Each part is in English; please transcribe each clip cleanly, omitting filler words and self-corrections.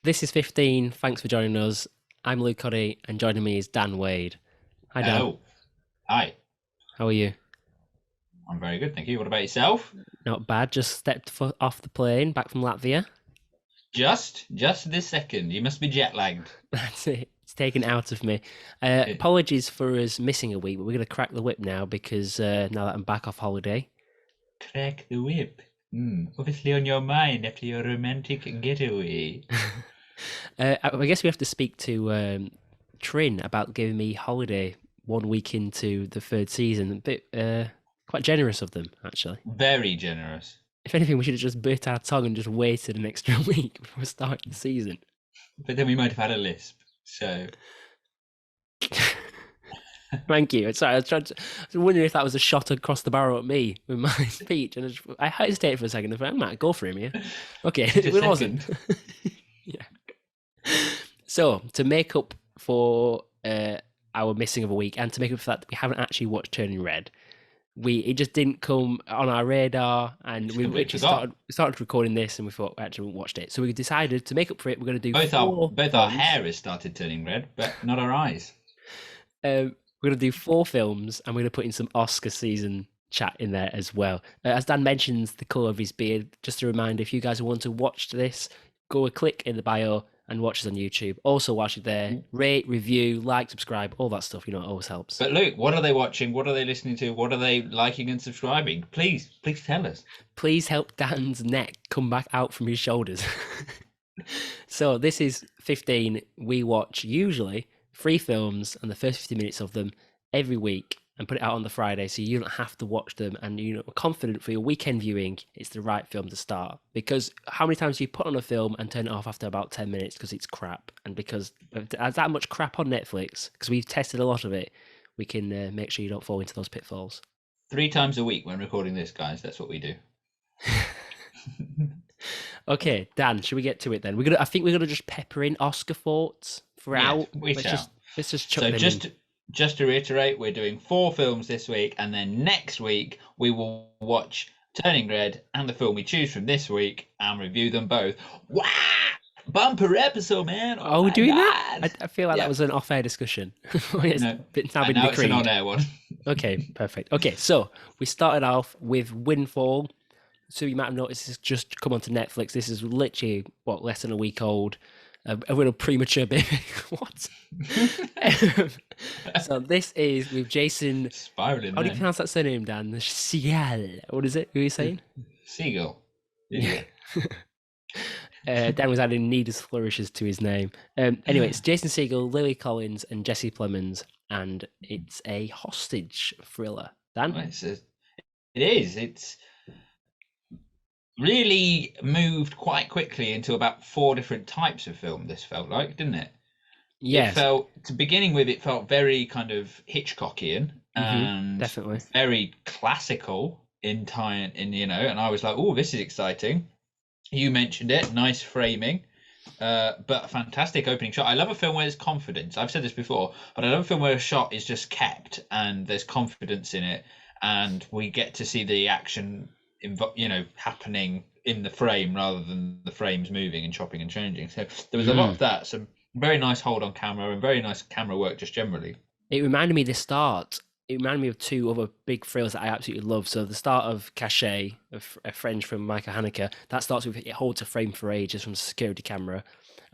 This is 15. Thanks for joining us. I'm Luke Cuddy, and joining me is Dan Wade. Hi, Dan. Hello. Hi. How are you? I'm very good, thank you. What about yourself? Not bad. Just stepped off the plane back from Latvia. Just this second. You must be jet lagged. That's it. It's taken out of me. Eh, Apologies for us missing a week, but we're going to crack the whip now because now that I'm back off holiday. Crack the whip. Obviously on your mind after your romantic getaway. I guess we have to speak to Trin about giving me holiday 1 week into the third season. A bit quite generous of them, actually. Very generous. If anything, we should have just bit our tongue and just waited an extra week before starting the season. But then we might have had a lisp. So Thank you. Sorry, I was wondering if that was a shot across the barrel at me with my speech, and I hesitated for a second. I thought, I might go for him here. Okay, just a it wasn't. second. Yeah. So to make up for our missing of a week, and to make up for that we haven't actually watched Turning Red, it just didn't come on our radar, and Just we completely actually forgot. started recording this, and we thought we actually watched it. So we decided to make up for it. We're going to do Both our four both our films. hair has started turning red, but not our eyes. We're going to do four films, and we're going to put in some Oscar season chat in there as well. As Dan mentions the colour of his beard, just a reminder, if you guys want to watch this, go a click in the bio and watch us on YouTube. Also, watch it there. Rate, review, like, subscribe, all that stuff. You know, it always helps. But Luke, what are they watching? What are they listening to? What are they liking and subscribing? Please tell us. Please help Dan's neck come back out from his shoulders. So this is 15. We watch usually 3 films and the first 50 minutes of them every week and put it out on the Friday, so you don't have to watch them, and you're confident for your weekend viewing it's the right film to start. Because how many times do you put on a film and turn it off after about 10 minutes because it's crap? And because there's that much crap on Netflix, because we've tested a lot of it, we can make sure you don't fall into those pitfalls. 3 times a week when recording this, guys. That's what we do. Okay, Dan, should we get to it then? I think we're gonna just pepper in Oscar thoughts throughout. Yes, we shall. Let's just chuck So them just in. just to reiterate, we're doing 4 films this week, and then next week we will watch Turning Red and the film we choose from this week and review them both. Wow! Bumper episode, man! Oh, we're my doing that? God! I feel like Yeah. that was an off-air discussion. It's No, now and been now it's an decreed. on-air one. Okay, perfect. Okay, so we started off with Windfall. So you might have noticed this has just come onto Netflix. This is literally, less than a week old. A little premature baby. What? So this is with Jason. Spiraling, How do you man. pronounce that surname, Dan? Sial. What is it? Who are you saying? Seagull. Yeah. Dan was adding needless flourishes to his name. Anyway, it's Jason Segel, Lily Collins, and Jesse Plemons, and it's a hostage thriller. Dan? It is. It's really moved quite quickly into about 4 different types of film. This felt like, didn't it? Yes. It felt very kind of Hitchcockian and definitely. very classical in time. And I was like, oh, this is exciting. You mentioned it, nice framing, but a fantastic opening shot. I love a film where there's confidence. I've said this before, but I love a film where a shot is just kept and there's confidence in it, and we get to see the action, happening in the frame rather than the frames moving and chopping and changing. So there was a lot of that. Some very nice hold on camera and very nice camera work just generally. It reminded me of the start. It reminded me of 2 other big thrillers that I absolutely love. So the start of Cachet, a French from Michael Haneke, that starts with it holds a frame for ages from a security camera.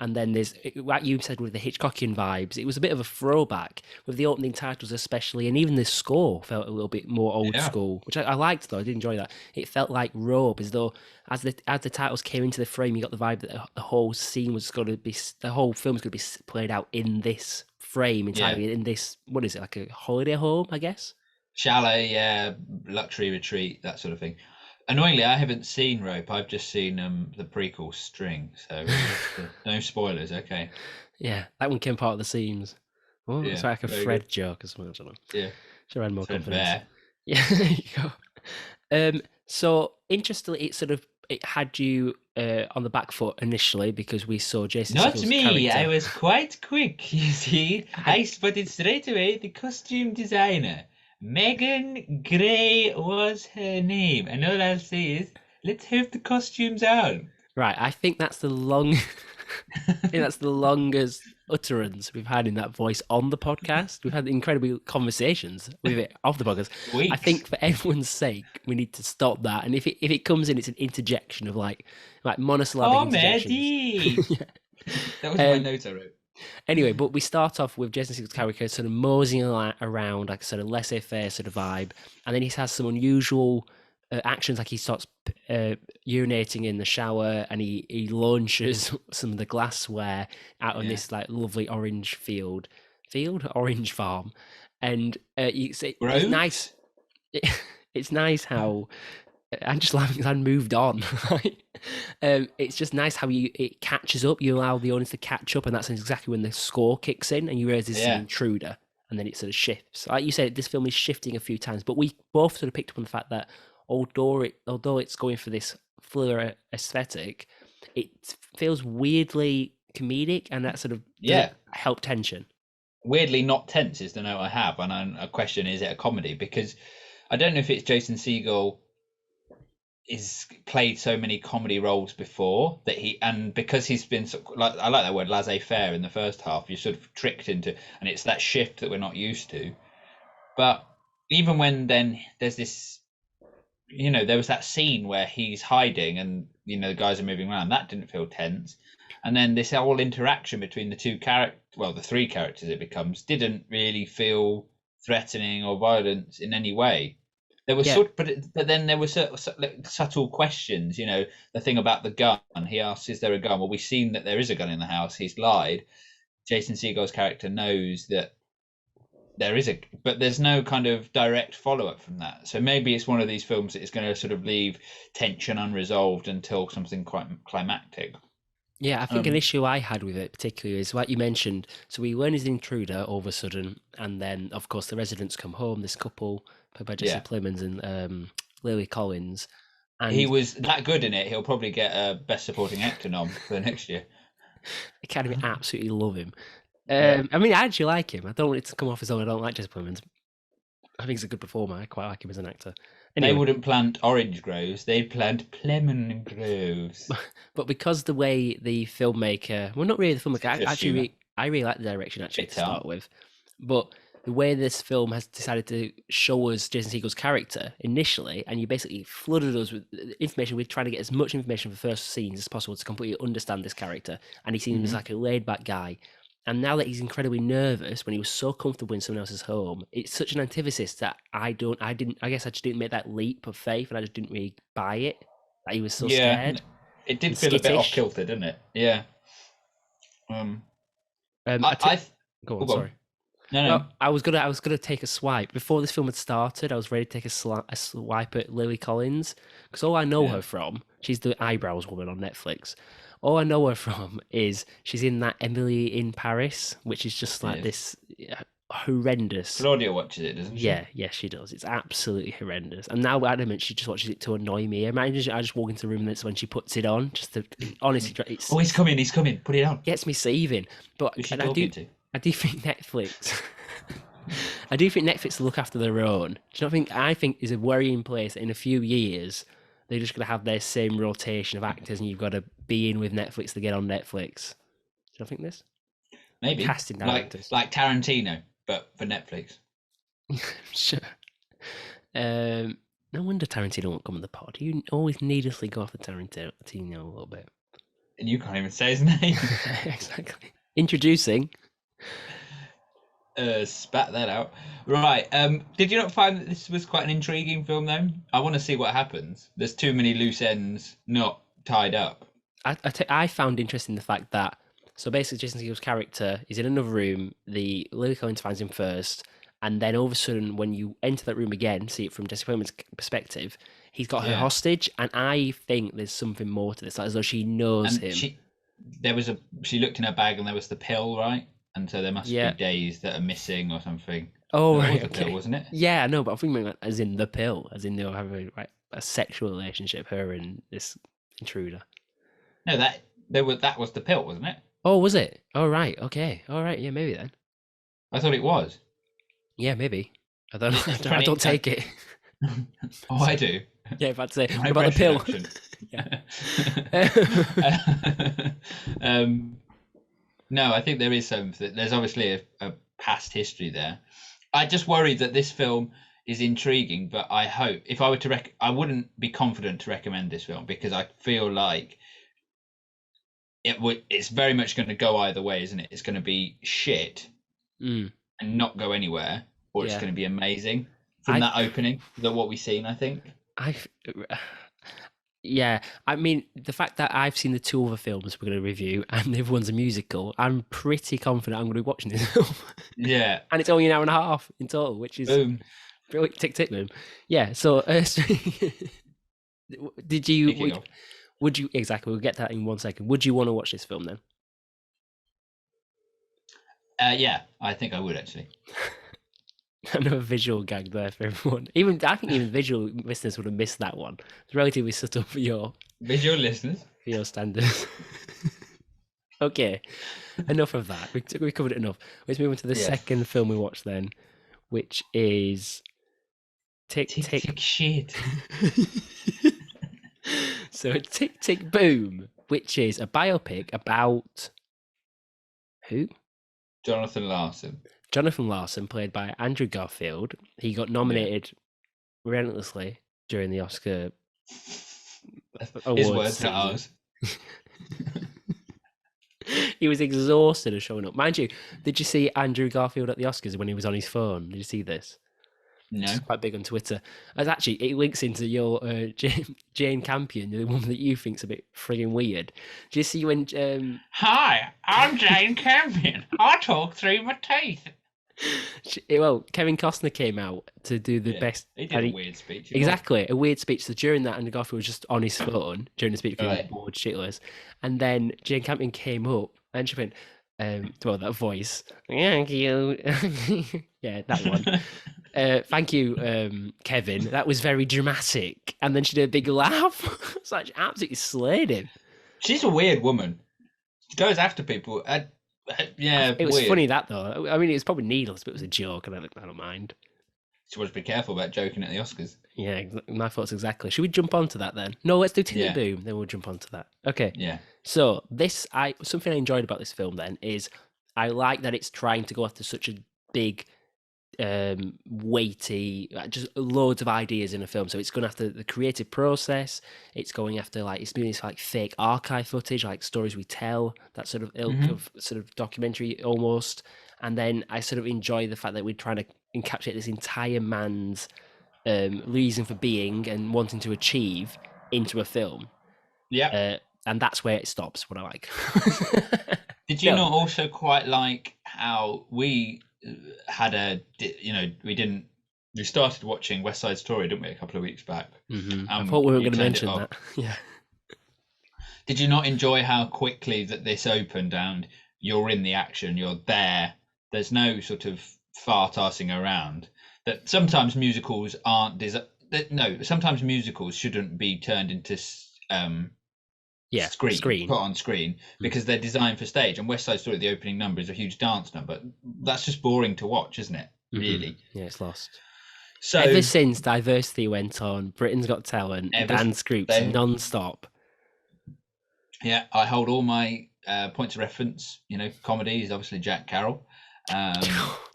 And then like you said, with the Hitchcockian vibes, it was a bit of a throwback with the opening titles especially, and even the score felt a little bit more old school, which I liked though. I did enjoy that. It felt like Rope, as though as the titles came into the frame, you got the vibe that the whole scene was going to be, the whole film was going to be played out in this frame entirely, in this, what is it, like a holiday home, I guess? Chalet, luxury retreat, that sort of thing. Annoyingly, I haven't seen Rope. I've just seen the prequel String, so no spoilers. Okay. Yeah, that one came part of the seams. Oh, it's like a Fred joke as well. I don't know. Yeah. Should have had more Fred confidence. Bear. Yeah, there you go. So interestingly, it had you on the back foot initially because we saw Jason Not Segel's me. character. I was quite quick. You see, I spotted straight away the costume designer. Megan Gray was her name, and all I'll say is, let's have the costumes on. Right, I think that's the long. I think that's the longest utterance we've had in that voice on the podcast. We've had incredible conversations with it off the podcast. I Weeks. think for everyone's sake, we need to stop that. And if it comes in, it's an interjection of like monosyllabic interjections. Comedy. Yeah. That was my Um, note I wrote. Anyway, but we start off with Jason Segel's character sort of moseying around, like sort of laissez-faire sort of vibe, and then he has some unusual actions, like he starts urinating in the shower, and he launches some of the glassware out on this like lovely orange orange farm, and it's nice. It's nice how I'm just laughing because I moved on. Right? It's just nice how it catches up. You allow the audience to catch up, and that's exactly when the score kicks in, and you realize this is an intruder, and then it sort of shifts. Like you said, this film is shifting a few times, but we both sort of picked up on the fact that although it's going for this thriller aesthetic, it feels weirdly comedic, and that sort of help tension. Weirdly not tense is the note I have, and a question: is it a comedy? Because I don't know if it's Jason Segel is played so many comedy roles before that because he's been like, I like that word, laissez-faire in the first half, you're sort of tricked into, and it's that shift that we're not used to. But even when then there's this, there was that scene where he's hiding and the guys are moving around, that didn't feel tense. And then this whole interaction between the the three characters it becomes, didn't really feel threatening or violent in any way. There was but then there were subtle questions. The thing about the gun. He asks, "Is there a gun?" Well, we've seen that there is a gun in the house. He's lied. Jason Segel's character knows that there is but there's no kind of direct follow-up from that. So maybe it's one of these films that is going to sort of leave tension unresolved until something quite climactic. Yeah, I think an issue I had with it particularly is what you mentioned. So we learn he's an intruder all of a sudden, and then of course the residents come home. This couple, played by Jesse Plemons and Lily Collins, and he was that good in it. He'll probably get a Best Supporting Actor nom for next year. Academy absolutely love him. I mean, I actually like him. I don't want it to come off as though I don't like Jesse Plemons. I think he's a good performer. I quite like him as an actor. Anyway. They wouldn't plant orange groves; they'd plant lemon groves. But because the way the filmmaker, well, not really the filmmaker, I really like the direction actually to start with, but the way this film has decided to show us Jason Segel's character initially, and you basically flooded us with information. We're trying to get as much information for the first scenes as possible to completely understand this character, and he seems like a laid-back guy. And now that he's incredibly nervous when he was so comfortable in someone else's home, it's such an antithesis that I guess I just didn't make that leap of faith, and I just didn't really buy it. That he was so scared. It did feel a bit off kilter, didn't it? Yeah. Go on, sorry. No. I was gonna take a swipe before this film had started. I was ready to take a swipe at Lily Collins because all I know her from, she's the eyebrows woman on Netflix. All I know her from is she's in that Emily in Paris, which is just like this horrendous. Claudia watches it, doesn't she? Yeah, she does. It's absolutely horrendous. And now adamant she just watches it to annoy me. Imagine I just walk into the room and it's when she puts it on. Just to honestly, it's he's coming. Put it on. Gets me seething. But I do think Netflix. I do think Netflix will look after their own. Do you not think? I think is a worrying place that in a few years they're just going to have their same rotation of actors, and you've got to be in with Netflix to get on Netflix. Do you not think this? Maybe casting directors like Tarantino, but for Netflix. Sure. No wonder Tarantino won't come on the pod. You always needlessly go off the Tarantino a little bit. And you can't even say his name. Exactly. Introducing. Spat that out. Right. Did you not find that this was quite an intriguing film, though? I want to see what happens. There's too many loose ends not tied up. I found interesting the fact that, so basically Jason Segel's character is in another room, the Lily Collins finds him first, and then all of a sudden when you enter that room again, see it from Jesse Plemons' perspective, he's got her hostage, and I think there's something more to this, like as though she knows him. She looked in her bag and there was the pill, right? And so there must be days that are missing or something. Oh, right, okay. Pill, wasn't it? Yeah, no, but I think as in the pill, as in they'll have a sexual relationship, her and this intruder. No, that was the pill, wasn't it? Oh, was it? Oh, right, okay. All right, yeah, maybe then. I thought it was. Yeah, maybe. I don't take it. Oh, I do. Yeah, if I'd say, what High about the pill? pressure Yeah. No, I think there is something. There's obviously a past history there. I just worry that this film is intriguing, but I hope if I were to I wouldn't be confident to recommend this film because I feel like it's very much going to go either way, isn't it? It's going to be shit Mm, and not go anywhere, or it's yeah. going to be amazing from that opening. That what we've seen, I think. Yeah, I mean, the fact that I've seen the two other films we're going to review and the other one's a musical, I'm pretty confident I'm going to be watching this film. Yeah. And it's only an hour and a half in total, which is Boom. brilliant. Tick, tick, boom. Yeah, so did you, would you, exactly, we'll get that in 1 second. Would you want to watch this film then? Yeah, I think I would actually. Another visual gag there for everyone. I think even visual listeners would have missed that one. It's relatively subtle for your visual listeners, for your standards. Okay, enough of that. We covered it enough. Let's move on to the second film we watched then, which is Tick Tick Shit. So Tick Tick Boom, which is a biopic about who? Jonathan Larson. Jonathan Larson, played by Andrew Garfield. He got nominated relentlessly during the Oscar awards. His words, not ours. He was exhausted of showing up. Mind you, did you see Andrew Garfield at the Oscars when he was on his phone? Did you see this? No. It's quite big on Twitter. Actually, it links into your Jane Campion, the woman that you think's a bit frigging weird. Do you see when... Hi, I'm Jane Campion. I talk through my teeth. Well, Kevin Costner came out to do the best. He did a weird speech. Exactly, a weird speech. So during that, Andrew Garfield was just on his phone during the speech, bored shitless. And then Jane Campion came up and she went, well, that voice. Thank you. Yeah, that one. Thank you, Kevin. That was very dramatic. And then she did a big laugh. It's like she absolutely slayed him. She's a weird woman. She goes after people. Yeah, it was weird. funny that though. I mean, it was probably needless, but it was a joke, and I don't mind. She wants to be careful about joking at the Oscars. Yeah, my thoughts exactly. Should we jump onto that then? No, let's do Tick Boom, then we'll jump onto that. Okay. Yeah. So something I enjoyed about this film then is I like that it's trying to go after such a big, weighty, just loads of ideas in a film. So it's going after the creative process. It's going after it's doing this fake archive footage, like stories we tell, that sort of ilk of sort of documentary almost. And then I sort of enjoy the fact that we're trying to encapsulate this entire man's reason for being and wanting to achieve into a film. Yeah. And that's where it stops, what I like. Did you not also quite like how we had we started watching West Side Story, didn't we, a couple of weeks back? I thought we were going to mention that. Yeah. Did you not enjoy how quickly that this opened and you're in the action, you're there, there's no sort of fart-arsing around? That sometimes musicals aren't sometimes musicals shouldn't be turned into screen put on screen because they're designed for stage. And West Side Story, the opening number, is a huge dance number. That's just boring to watch, isn't it? Really? Yeah, it's lost. So ever since Diversity went on, Britain's Got Talent, dance groups non-stop. Yeah, I hold all my points of reference. Comedy is obviously Jack Carroll,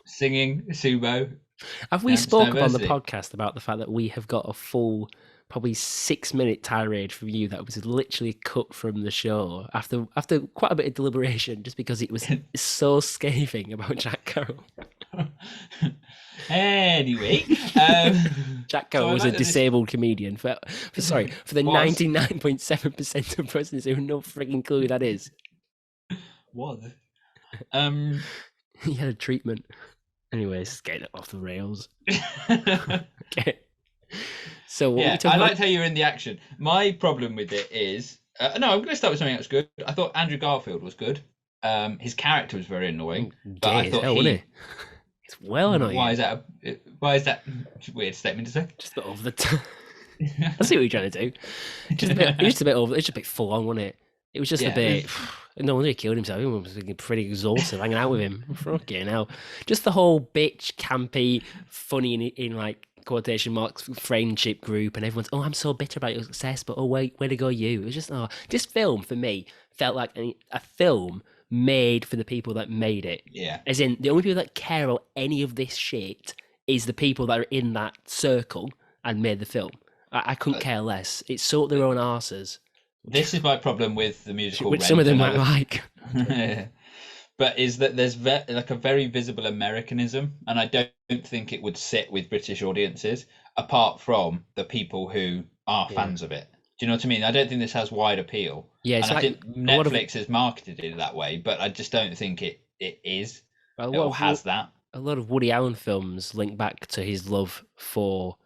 singing Subo. Have we spoken on the podcast about the fact that we have got a full, probably 6-minute tirade from you that was literally cut from the show after quite a bit of deliberation, just because it was so scathing about Jack Carroll? Anyway, Jack Carroll was a disabled comedian for the 99.7% of persons who have no freaking clue who that is. Was he had a treatment. Anyways, it's getting off the rails. Okay. So I liked how you're in the action. My problem with it is I'm going to start with something that's good. I thought Andrew Garfield was good. His character was very annoying, but I thought it's well annoying. Why is that a weird statement to say? Just a bit over the top. I see what you're trying to do. Just a bit over. It's just a bit full on, wasn't it? It was just a Yeah, bit. No wonder he killed himself. He was pretty exhausted hanging out with him. Fucking hell. Just the whole bitch, campy, funny in like quotation marks friendship group, and everyone's, oh, I'm so bitter about your success, but oh, wait, where to go you? It was just, oh, this film for me felt like a film made for the people that made it. yeah. As in, the only people that care about any of this shit is the people that are in that circle and made the film. I couldn't care less. It's sort their own arses. This is my problem with the musical Which Rent. some of them might like. But is that there's like a very visible Americanism, and I don't think it would sit with British audiences, apart from the people who are fans of it. Do you know what I mean? I don't think this has wide appeal. Yeah, and it's I like think Netflix has marketed it that way, but I just don't think it is. Or has that. A lot of Woody Allen films link back to his love for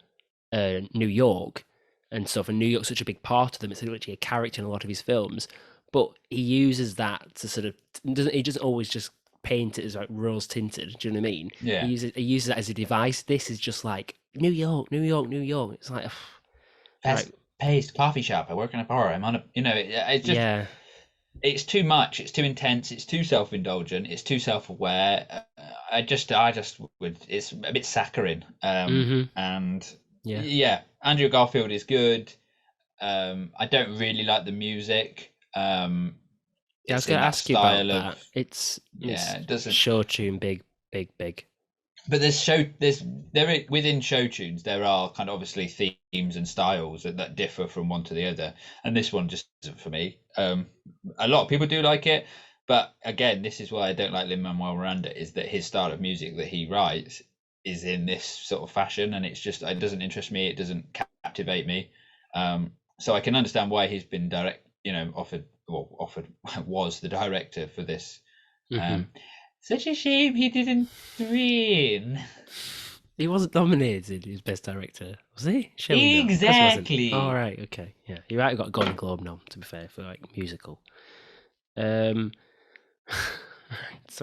New York and stuff, and New York's such a big part of them. It's literally a character in a lot of his films, but he uses that to sort of he doesn't always just paint it as like rose tinted. Do you know what I mean? Yeah. He uses that as a device. This is just like New York, New York, New York. It's like fast paced coffee shop. I work in a bar. I'm on a, it's just it's too much. It's too intense. It's too self indulgent. It's too self aware. I just would. It's a bit saccharine. And yeah, Andrew Garfield is good. I don't really like the music. I was going to ask you about that. It's it doesn't show tune big. But there within show tunes there are kind of obviously themes and styles that differ from one to the other, and this one just isn't for me. A lot of people do like it, but again, this is why I don't like Lin-Manuel Miranda, is that his style of music that he writes is in this sort of fashion, and it doesn't interest me. It doesn't captivate me. So I can understand why he's been offered was the director for this. Such a shame he didn't win. He wasn't nominated as best director, was he? Exactly. Oh, right, okay, yeah. He might have got a Golden Globe now, to be fair, for like musical. Sorry,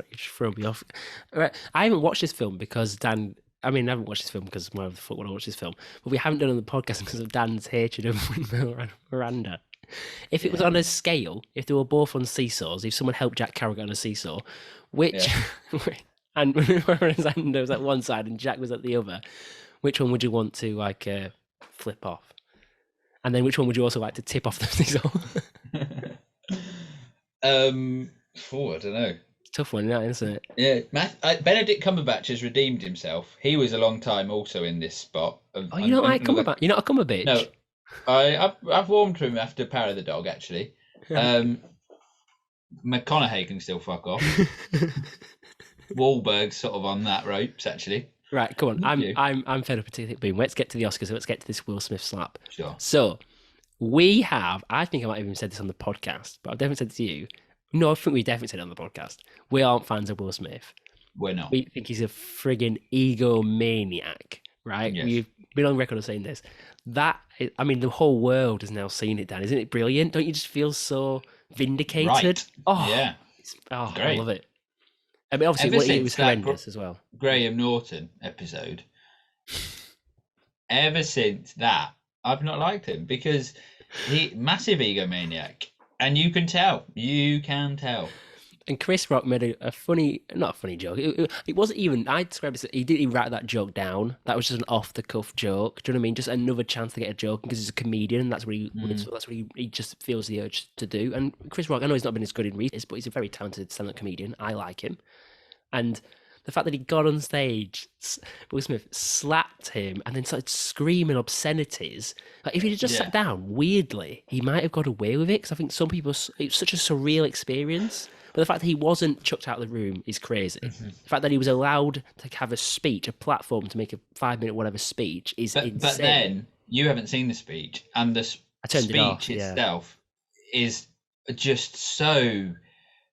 you just throw me off. Right, I haven't watched this film because Dan. I mean, I haven't watched this film because why the fuck would I watch this film? But we haven't done it on the podcast because of Dan's hatred of Windmill Miranda. If it was on a scale, if they were both on seesaws, if someone helped Jack Carragher on a seesaw, and Miranda was at one side and Jack was at the other, which one would you want to like flip off? And then which one would you also like to tip off the seesaw? I don't know. Tough one, isn't it? Yeah, Benedict Cumberbatch has redeemed himself. He was a long time also in this spot. You don't like Cumberbatch? You're not a Cumberbatch? No, I've warmed to him after Power of the Dog, actually. McConaughey can still fuck off. Wahlberg's sort of on that ropes, actually. Right, come on. I'm fed up with Boom. Let's get to the Oscars. Let's get to this Will Smith slap. Sure. So we have. I think I might have even said this on the podcast, but I've definitely said it to you. No, I think we definitely said it on the podcast. We aren't fans of Will Smith. We're not. We think he's a friggin' egomaniac, right? Yes. We've been on record of saying this. The whole world has now seen it, Dan. Isn't it brilliant? Don't you just feel so vindicated? Right. Oh, yeah. Great. I love it. I mean, obviously, it was horrendous as well. Graham Norton episode. Ever since that, I've not liked him because he massive egomaniac. And you can tell. And Chris Rock made not a funny joke. It wasn't even, I'd describe it as, he didn't even write that joke down. That was just an off-the-cuff joke. Do you know what I mean? Just another chance to get a joke because he's a comedian and that's what he just feels the urge to do. And Chris Rock, I know he's not been as good in recent, but he's a very talented stand-up comedian. I like him. And the fact that he got on stage, Will Smith slapped him and then started screaming obscenities. Like if he'd just sat down, weirdly, he might have got away with it. Because I think some people, it's such a surreal experience. But the fact that he wasn't chucked out of the room is crazy. The fact that he was allowed to have a speech, a platform to make a 5-minute whatever speech is insane. But then you haven't seen the speech, and the speech itself is just so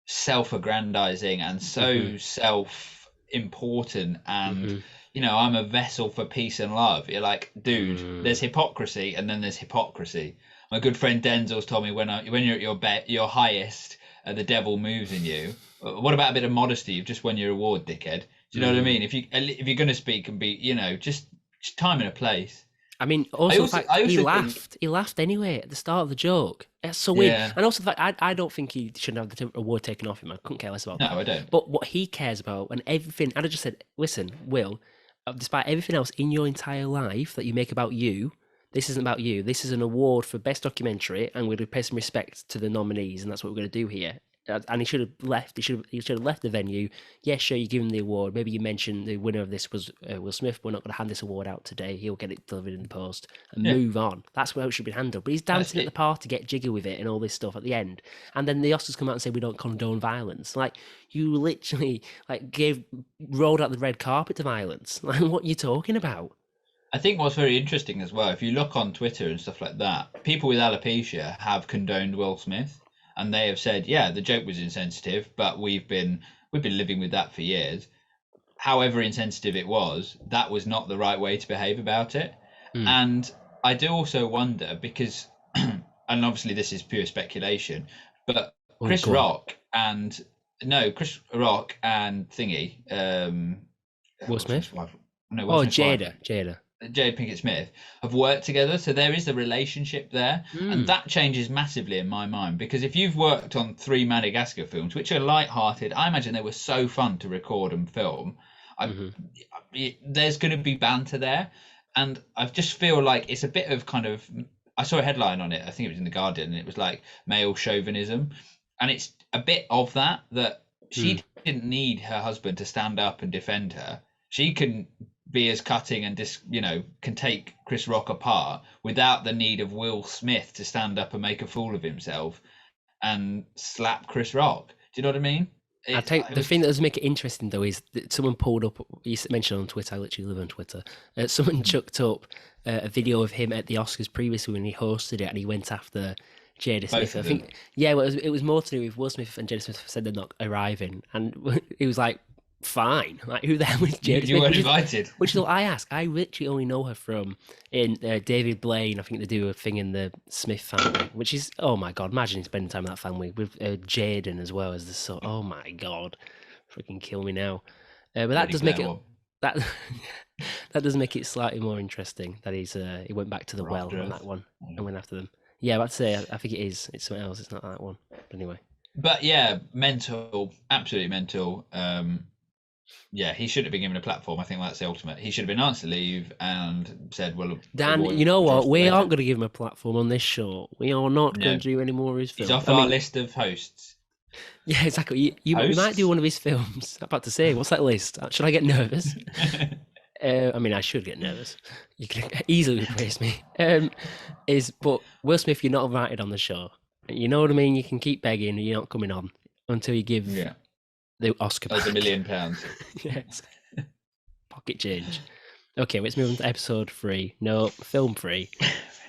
self-aggrandizing and so self-important and I'm a vessel for peace and love. You're like, dude, there's hypocrisy and then there's hypocrisy. My good friend Denzel's told me when you're at your highest, the devil moves in you. What about a bit of modesty? You've just won your award, dickhead. Do you know what I mean? If you're going to speak and be, just time and a place. I mean, I also the also fact I he also think laughed. He laughed anyway at the start of the joke. That's so weird. yeah. And also the fact I don't think he shouldn't have the award taken off him. I couldn't care less about No, that. I don't. But what he cares about and everything, I'd have just said, listen, Will, despite everything else in your entire life that you make about you, this isn't about you. This is an award for best documentary, and we're going to pay some respect to the nominees, and that's what we're going to do here. And he should have left. He should have left the venue. Yeah, sure, you give him the award. Maybe you mentioned the winner of this was Will Smith. We're not going to hand this award out today. He'll get it delivered in the post and Yeah, move on. That's how it should be handled. But he's that's dancing at the it. party, get jiggy with it, and all this stuff at the end. And then the Oscars come out and say we don't condone violence. Like you literally rolled out the red carpet to violence. Like what are you talking about? I think what's very interesting as well, if you look on Twitter and stuff like that, people with alopecia have condoned Will Smith, and they have said, yeah, the joke was insensitive, but we've been living with that for years. However insensitive it was, that was not the right way to behave about it. Mm. And I do also wonder because, and obviously this is pure speculation, but Oh, Chris go on. Rock and no, Chris Rock and Thingy, Will what's his Smith? wife? No, Oh, what's his wife? Jada. Jade Pinkett Smith have worked together, so there is a relationship there, and Mm. that changes massively in my mind because if you've worked on 3 Madagascar films, which are light-hearted, I imagine they were so fun to record and film. I, Hmm. there's going to be banter there, and I just feel like it's a bit of kind of. I saw a headline on it. I think it was in the Guardian, and it was like male chauvinism, and it's a bit of that. That Mm. she didn't need her husband to stand up and defend her. She can be as cutting and can take Chris Rock apart without the need of Will Smith to stand up and make a fool of himself and slap Chris Rock. Do you know what I mean? I It, think it the was thing that does make it interesting though is that someone pulled up. You mentioned on Twitter. I literally live on Twitter. Someone chucked up a video of him at the Oscars previously when he hosted it, and he went after Jada both Smith. I of them. think yeah, well, it was more to do with Will Smith and Jada Smith said they're not arriving, and he was like, "Fine, like who the hell is You, Jada you Smith?" weren't invited. Which is what I ask. I literally only know her from in David Blaine. I think they do a thing in the Smith family, which is oh my god. Imagine spending time with that family with Jaden as well as the son. Oh my god, freaking kill me now. But that Ready does make it Player One. that that does make it slightly more interesting. That he went back to the Or well After on Earth. that one and went after them. Yeah, I'd say I think it is. It's something else. It's not that one. But anyway. But yeah, mental, absolutely mental. Yeah, he should have been given a platform. I think that's the ultimate. He should have been asked to leave and said, "Well, Dan, we'll you know what? trust you We later." aren't going to give him a platform on this show. We are not going No, to do any more of his he's films. off our list of hosts. Yeah, exactly. You might do Hosts? one of his films. I'm about to say, what's that list? Should I get nervous? I mean, I should get nervous. You can easily replace me. But Will Smith, you're not invited on the show. You know what I mean? You can keep begging, you're not coming on until you give Yeah, the Oscar that was back. £1 million. Yes, pocket change. Okay, let's move on to episode 3. No, film 3.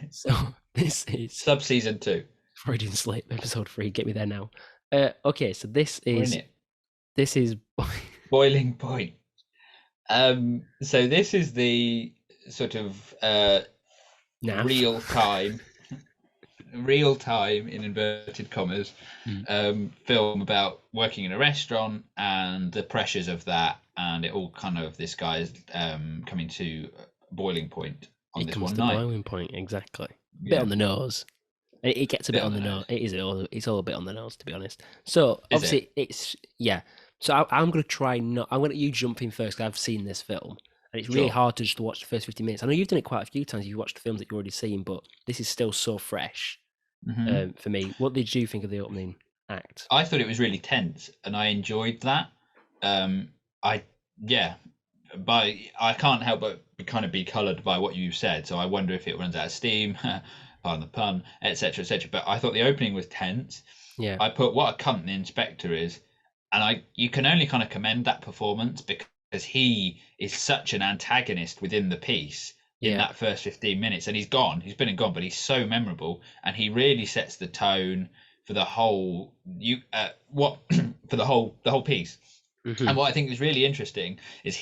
So this is Sub season 2. Freudian slip, episode 3. Get me there now. Okay, so this We're in is it. this is Boiling Point. So this is the sort of naff. real time in inverted commas film about working in a restaurant and the pressures of that, and it all kind of this guy is coming to boiling point on It this comes one to night. boiling point, exactly. Bit Yeah. on the nose. It gets a bit on the nose. It's all a bit on the nose, to be honest. So Is obviously it's yeah. So I'm gonna try not. I'm gonna let you jump in first because I've seen this film, and it's really Sure. hard to just watch the first 50 minutes. I know you've done it quite a few times. You've watched the films that you've already seen, but this is still so fresh for me. What did you think of the opening act? I thought it was really tense, and I enjoyed that. But I can't help but kind of be coloured by what you've said. So I wonder if it runs out of steam, pardon the pun, etc., etc. But I thought the opening was tense. Yeah, I put what a cunt the inspector is, and you can only kind of commend that performance because he is such an antagonist within the piece in that first 15 minutes, and he's been and gone, but he's so memorable, and he really sets the tone for the whole for the whole piece. And what I think is really interesting is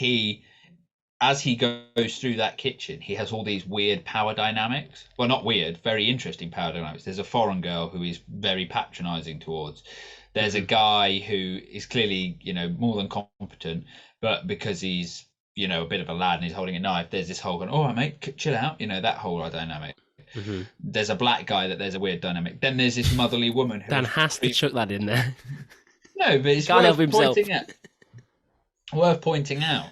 as he goes through that kitchen, he has all these weird power dynamics. Well, not weird, very interesting power dynamics. There's a foreign girl who he's very patronizing towards. There's a guy who is clearly, more than competent, but because he's a bit of a lad and he's holding a knife, there's this whole going, all right, mate, chill out, that whole dynamic. Mm-hmm. There's a black guy that there's a weird dynamic. Then there's this motherly woman who Dan has to chuck that in there. No, but it's Can't help worth himself. pointing out.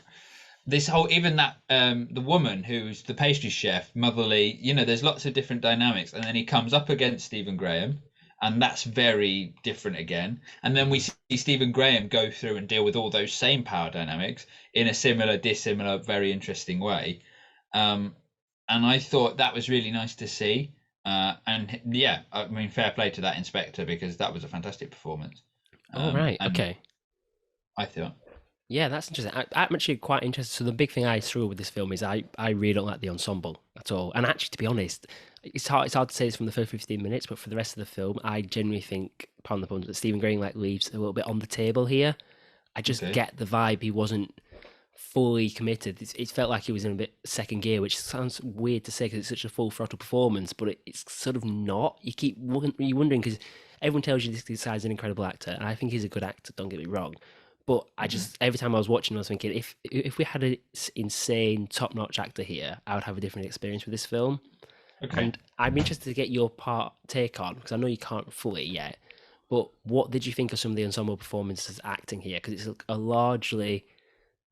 This whole, even that the woman who's the pastry chef, motherly, there's lots of different dynamics, and then he comes up against Stephen Graham, and that's very different again. And then we see Stephen Graham go through and deal with all those same power dynamics in a similar, dissimilar, very interesting way. And I thought that was really nice to see. And yeah, I mean, fair play to that inspector, because that was a fantastic performance. Oh, right. Okay. I thought. Yeah, that's interesting. I'm actually quite interested. So the big thing I struggle with this film is I really don't like the ensemble at all. And actually, to be honest, it's hard to say this from the first 15 minutes, but for the rest of the film, I genuinely think, pardon the pun, that Stephen Graham leaves a little bit on the table here. I just get the vibe he wasn't fully committed. It felt like he was in a bit second gear, which sounds weird to say because it's such a full throttle performance, but it's sort of not. You wondering because everyone tells you this guy's an incredible actor, and I think he's a good actor, don't get me wrong. But I just, every time I was watching, I was thinking, if we had an insane, top-notch actor here, I would have a different experience with this film. Okay. And I'm interested to get your take on, because I know you can't fully yet, but what did you think of some of the ensemble performances acting here? Because it's a largely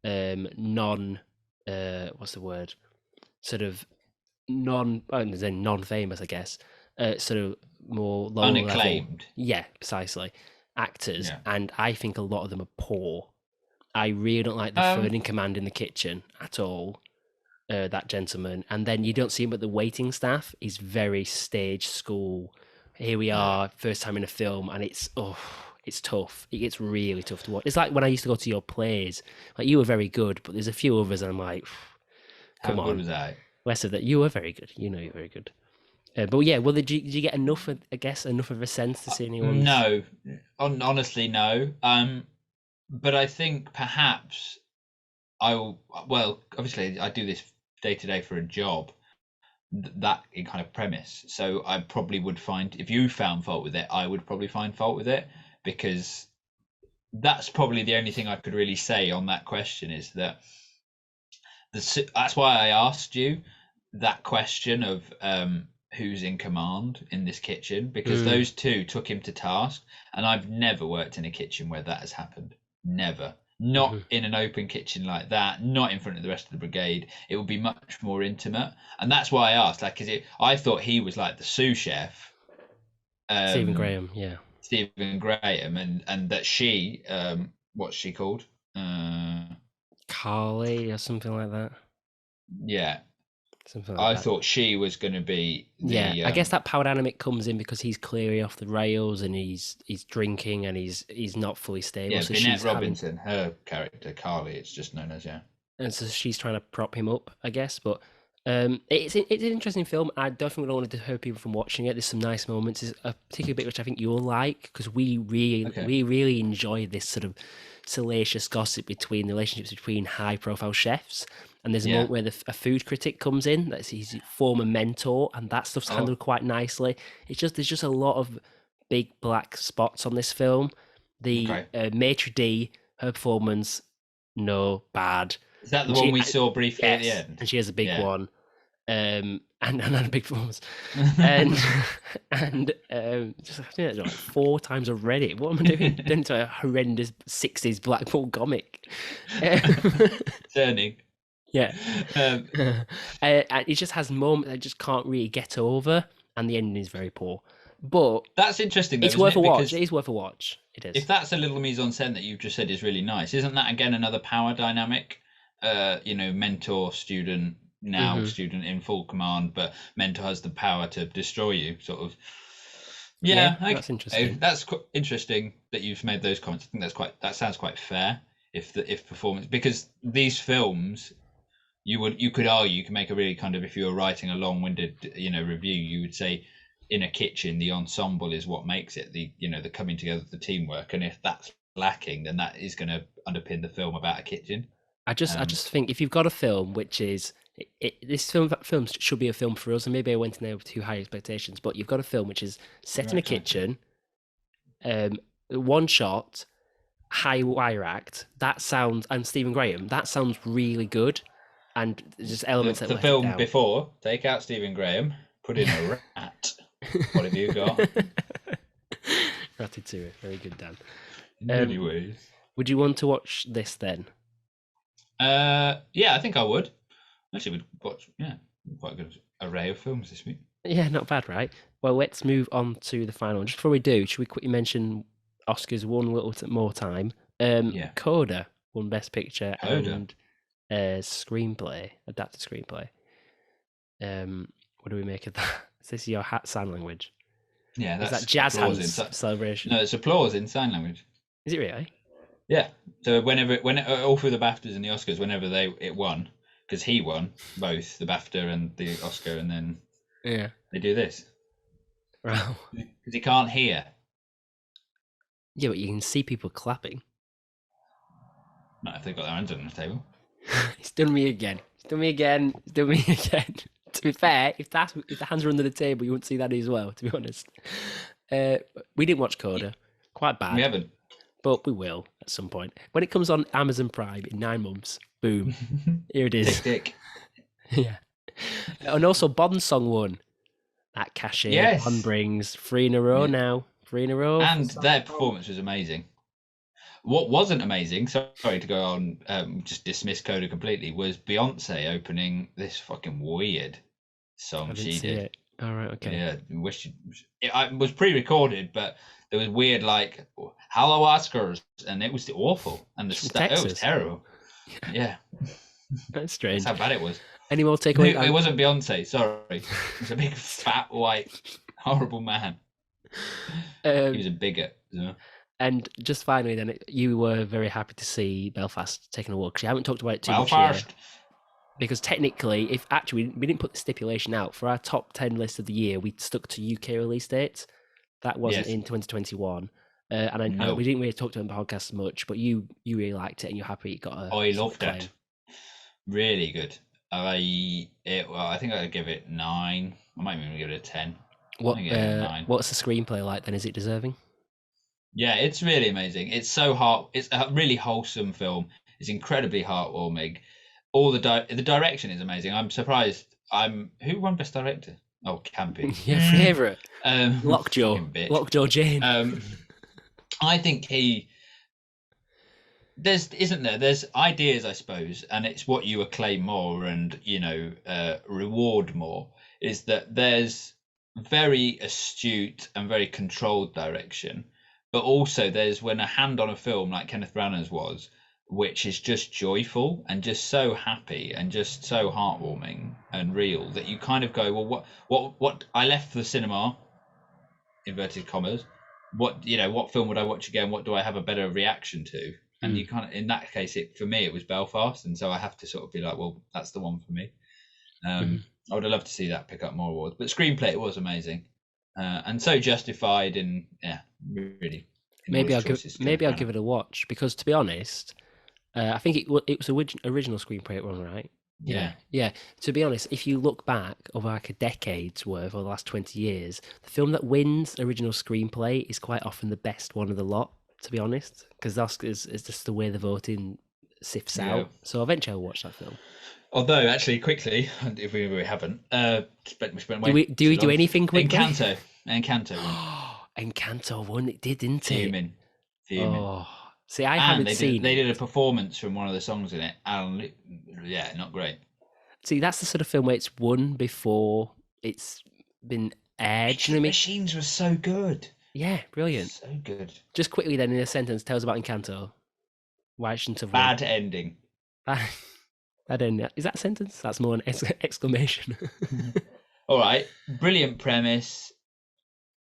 what's the word? Sort of non-famous, I guess. Sort of more lower unacclaimed level. Yeah, precisely. Actors, and I think a lot of them are poor. I really don't like the third in command in the kitchen at all, that gentleman. And then you don't see him, but the waiting staff is very stage school. Here we are, first time in a film, and it's tough. It gets really tough to watch. It's like when I used to go to your plays. Like, you were very good, but there's a few others, and I'm like, come on. How good was I? West of that, you were very good. You're very good. But yeah, well, did you get enough? I guess enough of a sense to see anyone? No, honestly, no. But I think perhaps obviously I do this day to day for a job. That in kind of premise. So I probably would find, if you found fault with it, I would probably find fault with it, because that's probably the only thing I could really say on that question, is that that's why I asked you that question of who's in command in this kitchen, because those two took him to task, and I've never worked in a kitchen where that has happened. Never. Not in an open kitchen like that, not in front of the rest of the brigade. It would be much more intimate, and that's why I asked. Like, I thought he was like the sous chef, Stephen Graham, Stephen Graham, and that she, what's she called? Carly or something like that. Yeah. Something like I thought she was going to be. I guess that power dynamic comes in because he's clearly off the rails and he's drinking and he's not fully stable. Yeah, so Vinette Robinson, her character Carly, it's just known as and so she's trying to prop him up, I guess. But it's an interesting film. I definitely don't want to deter people from watching it. There's some nice moments. There's a particular bit which I think you'll like, because we really enjoy this sort of salacious gossip between the relationships between high profile chefs. And there's a moment where a food critic comes in, that's his former mentor, and that stuff's handled quite nicely. There's just a lot of big black spots on this film. The maitre d', her performance, no, bad. Is that the one we saw briefly at the end? And she has a big one, and a big performance, and just I think that's like 4 times already. What am I doing? Then to a horrendous 60s Blackpool comic. Turning. Yeah. It just has moments I just can't really get over, and the ending is very poor. But that's interesting, though, it's worth a watch. It is worth a watch. It is. If that's a little mise en scène that you've just said is really nice, isn't that again another power dynamic? Mentor, student, now student in full command, but mentor has the power to destroy you, sort of. Yeah, that's interesting. That's interesting that you've made those comments. I think that sounds quite fair. If performance, because these films, you could argue, you can make a really kind of, if you were writing a long-winded review, you would say in a kitchen the ensemble is what makes it, the coming together, the teamwork, and if that's lacking, then that is going to underpin the film about a kitchen. I just think if you've got a film which is this film should be a film for us, and maybe I went in there with too high expectations, but you've got a film which is set in a kitchen, one shot, high wire act. That sounds, and Stephen Graham. That sounds really good, and there's just elements that The let it film down. before, take out Stephen Graham, put in a rat. What have you got? Ratatouille, very good, Dan. In many ways. Would you want to watch this then? Yeah, I think I would. Actually, we'd watch. Yeah, quite a good array of films this week. Yeah, not bad, right? Well, let's move on to the final. Just before we do, should we quickly mention Oscars one little more time? Yeah. Coda won Best Picture Coda. and screenplay, adapted screenplay. What do we make of that? Is this your sign language? Yeah, Is that's that jazz applause hands celebration? No, it's applause in sign language. Is it really? Yeah. So whenever all through the BAFTAs and the Oscars, whenever it won, because he won both the BAFTA and the Oscar, and then Yeah. they do this Wow. because he can't hear. Yeah, but you can see people clapping. Not if they've got their hands on the table. He's done me again. He's done me again. He's done me again. To be fair, if the hands were under the table, you wouldn't see that as well, to be honest. We didn't watch Coda. Quite bad. We haven't. But we will at some point. When it comes on Amazon Prime in 9 months, boom. Here it is. Tick, tick. Yeah. And also Bond Song won. That cachet Yes. Bond brings 3 in a row now. 3 in a row. And their performance was amazing. What wasn't amazing, sorry to go on, just dismiss Coda completely, was Beyonce opening this fucking weird song she did. It. All right, okay. Yeah, it was pre-recorded, but there was weird like "Hello Oscars," and it was awful, and it was terrible. Yeah, that's strange. That's how bad it was. Any more takeaways? It wasn't Beyonce. Sorry, it was a big fat white horrible man. He was a bigot. So. And just finally, then you were very happy to see Belfast taking a walk. Because you haven't talked about it too much here. Because technically, if actually we didn't put the stipulation out for our top 10 list of the year, we stuck to UK release dates. That wasn't in 2021, and we didn't really talk to it on the podcast much. But you really liked it, and you're happy it got a. I loved it. Really good. I think I'd give it 9. I might even give it a 10. What's the screenplay like? Then is it deserving? Yeah, it's really amazing. It's so hard. It's a really wholesome film. It's incredibly heartwarming. All the direction is amazing. I'm surprised. Who won Best Director? Oh, Camping. Your favourite. Lockjaw Jane. I think there's ideas, I suppose, and it's what you acclaim more and reward more. Is that there's very astute and very controlled direction. But also there's when a hand on a film like Kenneth Branagh's was, which is just joyful and just so happy and just so heartwarming and real that you kind of go, well, what I left the cinema, inverted commas, what film would I watch again? What do I have a better reaction to? And you kind of, in that case, for me, it was Belfast. And so I have to sort of be like, well, that's the one for me. I would have loved to see that pick up more awards, but screenplay, it was amazing. And so justified, and really. Maybe I'll give it a watch, because to be honest, I think it was original screenplay one, right? Yeah. To be honest, if you look back over like a decade's worth or the last 20 years, the film that wins original screenplay is quite often the best one of the lot. To be honest, because the Oscars is just the way the voting sifts out. So eventually I'll watch that film. Although, actually, quickly, if we haven't, do we do anything quickly? Encanto won. Encanto won. It did, didn't it? Fuming. Oh, see, I haven't seen. They did a performance from one of the songs in it, and yeah, not great. See, that's the sort of film where it's won before it's been aired. The Machines was so good. Yeah, brilliant. So good. Just quickly then, in a sentence, tell us about Encanto. Why it shouldn't have won. Bad ending. Bad ending. Is that a sentence? That's more an exclamation. All right. Brilliant premise.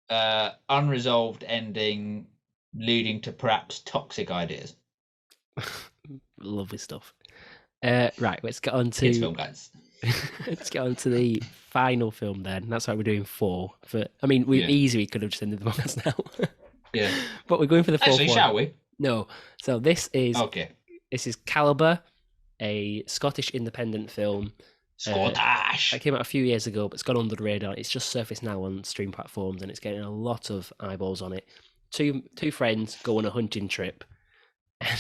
Unresolved ending leading to perhaps toxic ideas. Lovely stuff. Right, let's get on to film, guys. Let's get on to the final film then. That's why we're doing 4. We easily could have just ended the podcast now. Yeah. But we're going for the 4th one. Shall we? No. So this is okay. This is Calibre, a Scottish independent film. Scottish. It came out a few years ago, but it's gone under the radar. It's just surfaced now on stream platforms, and it's getting a lot of eyeballs on it. Two friends go on a hunting trip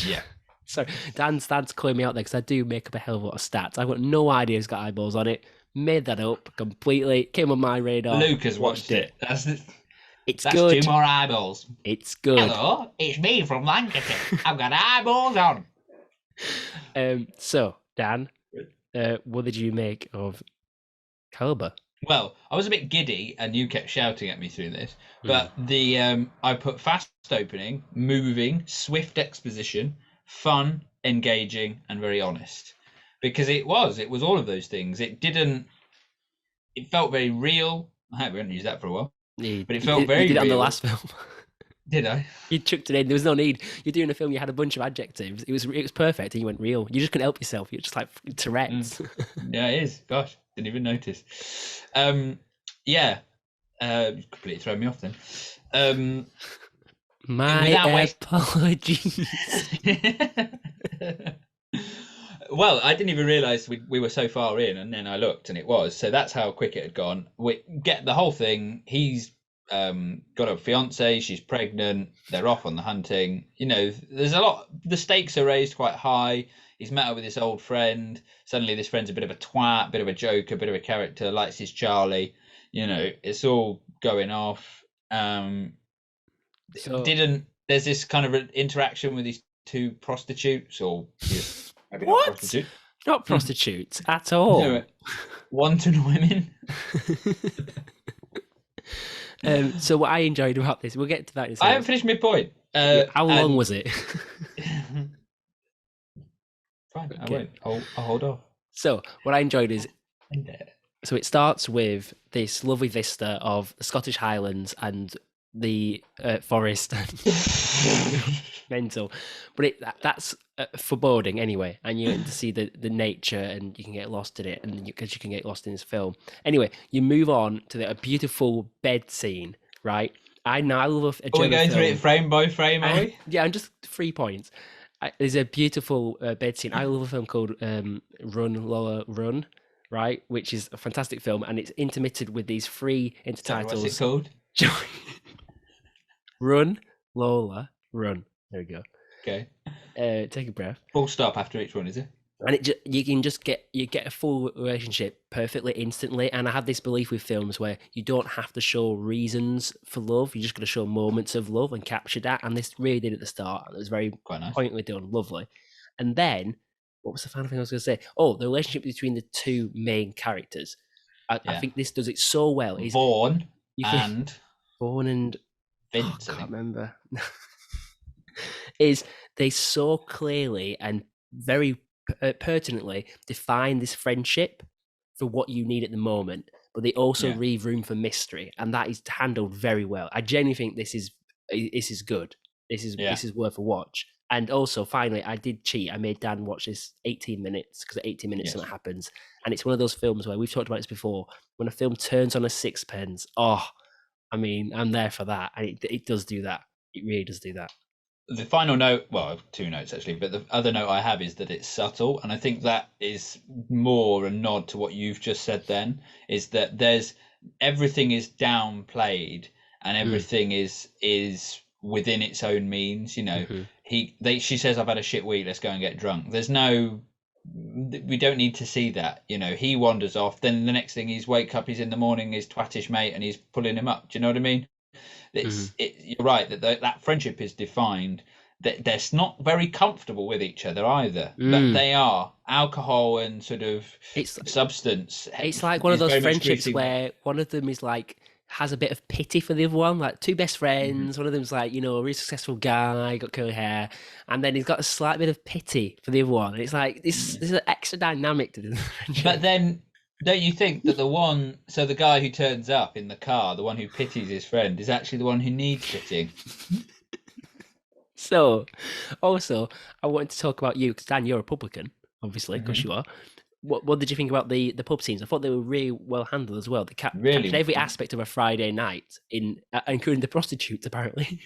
Yeah. So Dan's calling me out there because I do make up a hell of a lot of stats. I've got no idea it's got eyeballs on it. Made that up completely. Came on my radar. Luke has watched it. It's That's 2 good. more eyeballs. It's good. Hello, it's me from Lancashire. I've got eyeballs on. So Dan, what did you make of Calibre? Well, I was a bit giddy, and you kept shouting at me through this. But the I put fast opening, moving, swift exposition, fun, engaging, and very honest, because it was all of those things. It felt very real. I haven't used that for a while, but it felt very real. You did it on the last film. Did I? You chucked it in. There was no need. You're doing a film. You had a bunch of adjectives. It was perfect, and you went real. You just couldn't help yourself. You're just like Tourette's. Yeah, it is. Gosh, didn't even notice. Yeah, completely thrown me off then. My apologies. Well, I didn't even realise we were so far in, and then I looked, and it was. So that's how quick it had gone. We get the whole thing. He's got a fiance. She's pregnant. They're off on the hunting. You know, there's a lot. The stakes are raised quite high. He's met up with this old friend. Suddenly, this friend's a bit of a twat, bit of a joker, a bit of a character. Likes his Charlie. You know, it's all going off. There's this kind of an interaction with these two prostitutes, or maybe what? Not prostitute. Not prostitutes at all. No, wanton women. So what I enjoyed about this, we'll get to that in a second. I haven't finished my point. How long was it? Fine, okay. I'll hold off. So what I enjoyed is, so it starts with this lovely vista of the Scottish Highlands and the forest. Mental, but that's foreboding anyway, and you get to see the nature, and you can get lost in it, and because you can get lost in this film. Anyway, you move on to a beautiful bed scene, right? I love a German We're going film. through it frame by frame, are we? Yeah, and just 3 points. There's a beautiful bed scene. I love a film called Run Lola Run, right, which is a fantastic film, and it's intermittent with these 3 intertitles. What's it called? Run Lola Run. There we go. Okay. Take a breath. Full stop after each one, is it? And you can just get a full relationship perfectly instantly. And I have this belief with films where you don't have to show reasons for love. You just got to show moments of love and capture that. And this really did at the start. It was very quite nice. Pointedly done, lovely. And then what was the final thing I was going to say? Oh, the relationship between the 2 main characters. I think this does it so well. Vaughan and Vince. I can't remember. Is they so clearly and very pertinently define this friendship for what you need at the moment, but they also leave room for mystery, and that is handled very well. I genuinely think this is good. This is worth a watch. And also, finally, I did cheat. I made Dan watch this 18 minutes because at 18 minutes something happens, and it's one of those films where we've talked about this before. When a film turns on a sixpence, I mean, I'm there for that, and it does do that. It really does do that. The final note, well, 2 notes actually, but the other note I have is that it's subtle, and I think that is more a nod to what you've just said then, is that everything is downplayed and everything is within its own means. You know, she says, I've had a shit week, let's go and get drunk. We don't need to see that. You know, he wanders off, then the next thing he's in the morning, his twattish mate, and he's pulling him up. Do you know what I mean? You're right that friendship is defined. That they're not very comfortable with each other either, but they are. Alcohol and sort of substance. It's like one of those friendships where one of them is like has a bit of pity for the other one, like 2 best friends. One of them's like, a really successful guy, got curly hair, and then he's got a slight bit of pity for the other one. And it's like this is an extra dynamic to the friendship. But then, don't you think that the guy who turns up in the car, the one who pities his friend, is actually the one who needs pitying? So, also, I wanted to talk about you, because Dan, you're a publican, obviously, because you are. What did you think about the pub scenes? I thought they were really well handled as well. They captured every aspect of a Friday night, including the prostitutes, apparently.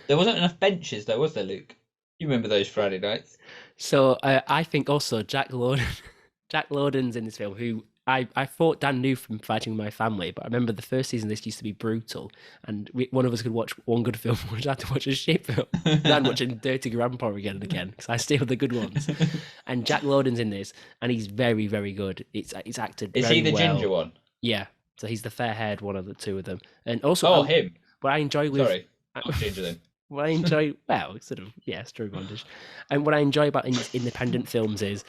There wasn't enough benches, though, was there, Luke? You remember those Friday nights? So I think also Jack Lowden's in this film, who I thought Dan knew from fighting with my family, but I remember the first season this used to be brutal, and one of us could watch one good film, which had to watch a shit film. Dan watching Dirty Grandpa again and again because I steal the good ones. And Jack Lowden's in this, and he's very, very good. It's acted Is very he the well. ginger one? Yeah, so he's the fair-haired one of the two of them, and also Oh, him. what I enjoy with Sorry, not ginger then. what I enjoy, well, sort of, yeah, Strawberry Blondish. And what I enjoy about independent films is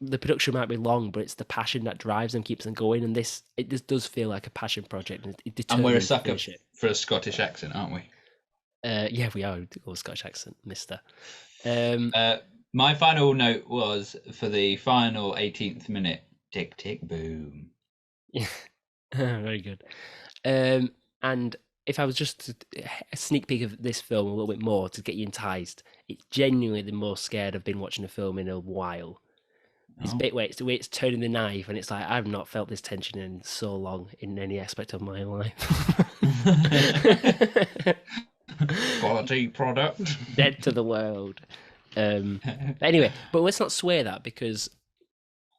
the production might be long, but it's the passion that drives them, keeps them going. And it just does feel like a passion project. And we're a sucker for a Scottish accent, aren't we? Yeah, we are. A Scottish accent, mister. My final note was for the final 18th minute, tick, tick, boom. Yeah, very good. And if I was just to a sneak peek of this film a little bit more to get you enticed, it's genuinely the most scared I've been watching a film in a while. This bit where it's turning the knife, and it's like I've not felt this tension in so long in any aspect of my life. Quality product. Dead to the world. Anyway, but let's not swear that, because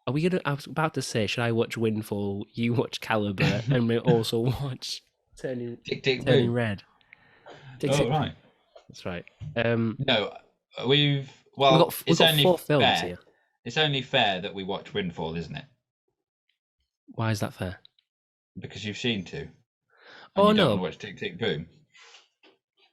are we gonna? I was about to say, should I watch Windfall? You watch Calibre, and we also watch Turning Red. Tick, tick. Right. That's right. No, we've got only 4 films fair. here. It's only fair that we watch Windfall, isn't it? Why is that fair? Because you've seen 2. Oh, you no. Don't watch Tick Tick Boom.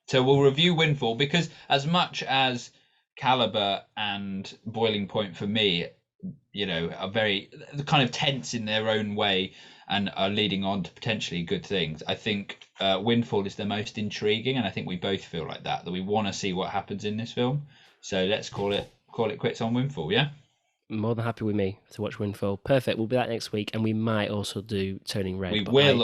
So we'll review Windfall, because as much as Calibre and Boiling Point for me, are very kind of tense in their own way and are leading on to potentially good things, I think Windfall is the most intriguing, and I think we both feel like that we want to see what happens in this film. So let's call it quits on Windfall, yeah? More than happy with me to watch Windfall. Perfect. We'll be back next week, and we might also do Turning Red. We will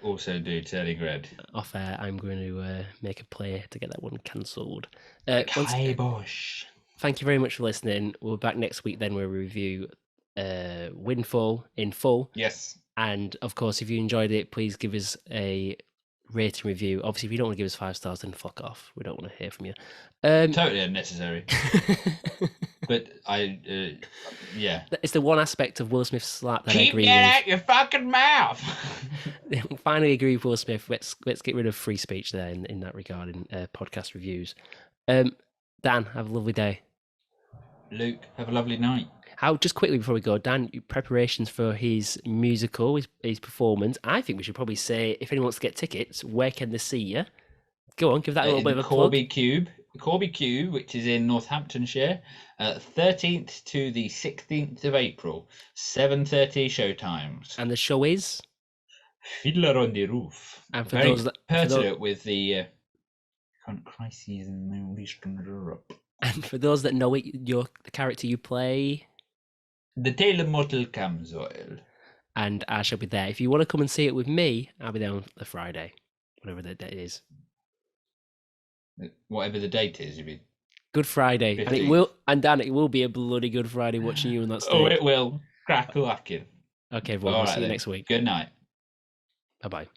also do Turning Red. Off air, I'm going to make a play to get that one cancelled. Kibosh. Thank you very much for listening. We'll be back next week. Then we'll review Windfall in full. Yes. And of course, if you enjoyed it, please give us a rating review. Obviously, if you don't want to give us 5 stars, then fuck off. We don't want to hear from you. Totally unnecessary. But yeah. It's the one aspect of Will Smith's slap that Keep I agree that with. out your fucking mouth. Finally agree with Will Smith. Let's get rid of free speech there in that regard in podcast reviews. Dan, have a lovely day. Luke, have a lovely night. Just quickly before we go, Dan, preparations for his musical, his performance. I think we should probably say, if anyone wants to get tickets, where can they see you? Go on, give that a little bit of a Corby Cube, which is in Northamptonshire, 13th to the 16th of April, 7:30 showtimes. And the show is Fiddler on the Roof. And for very those that pertinent with the current crises in Middle Eastern Europe. And for those that know it, the character you play, the Tale of Mortal Camzoil. And I shall be there. If you want to come and see it with me, I'll be there on the Friday, whatever the date is. Whatever the date is, you mean? Good Friday. 15th. And Dan, it will be a bloody good Friday watching you on that stage. Oh, it will. Crack-a-lacking. Okay, everyone. We'll see you next week. Good night. Bye-bye.